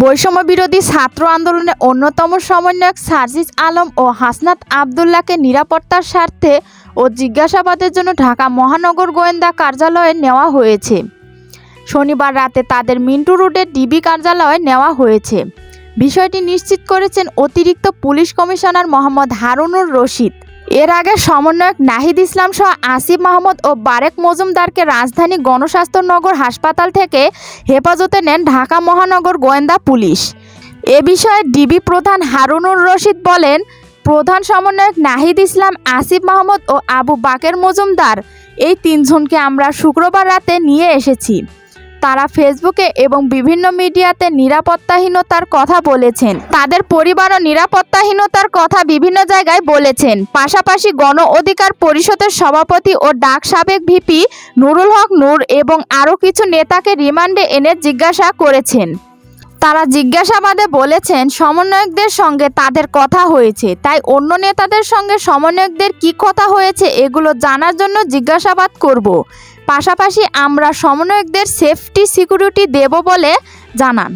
বৈষম্য বিরোধী ছাত্র আন্দোলনের অন্যতম সমন্বয়ক সার্জিস আলম ও হাসনাত আবদুল্লাহকে নিরাপত্তার স্বার্থে ও জিজ্ঞাসাবাদের জন্য ঢাকা মহানগর গোয়েন্দা কার্যালয়ে নেওয়া হয়েছে। শনিবার রাতে তাদের মিন্টু রোডের ডিবি কার্যালয়ে নেওয়া হয়েছে। বিষয়টি নিশ্চিত করেছেন অতিরিক্ত পুলিশ কমিশনার মোহাম্মদ হারুনুর রশিদ। এর আগে সমন্বয়ক নাহিদ ইসলাম সহ আসিফ মাহমুদ ও বারেক মজুমদারকে রাজধানী গণস্বাস্থ্য নগর হাসপাতাল থেকে হেফাজতে নেন ঢাকা মহানগর গোয়েন্দা পুলিশ। এ বিষয়ে ডিবি প্রধান হারুনুর রশিদ বলেন, প্রধান সমন্বয়ক নাহিদ ইসলাম, আসিফ মাহমুদ ও আবু বাকের মজুমদার এই তিনজনকে আমরা শুক্রবার রাতে নিয়ে এসেছি। তারা ফেসবুকে এবং বিভিন্ন মিডিয়াতে নিরাপত্তাহীনতার কথা বলেছেন। তাদের পরিবারও নিরাপত্তাহীনতার কথা বিভিন্ন জায়গায় বলেছেন। পাশাপাশি গণ অধিকার পরিষদের সভাপতি ও ডাক সাবেক ভিপি নুরুল হক নূর এবং আরও কিছু নেতাকে রিমান্ডে এনে জিজ্ঞাসা করেছেন। তারা জিজ্ঞাসাবাদে বলেছেন, সমন্বয়কদের সঙ্গে তাদের কথা হয়েছে, তাই অন্য নেতাদের সঙ্গে সমন্বয়কদের কী কথা হয়েছে এগুলো জানার জন্য জিজ্ঞাসাবাদ করব। পাশাপাশি আমরা সমন্বয়কদের সেফটি সিকিউরিটি দেব বলে জানান।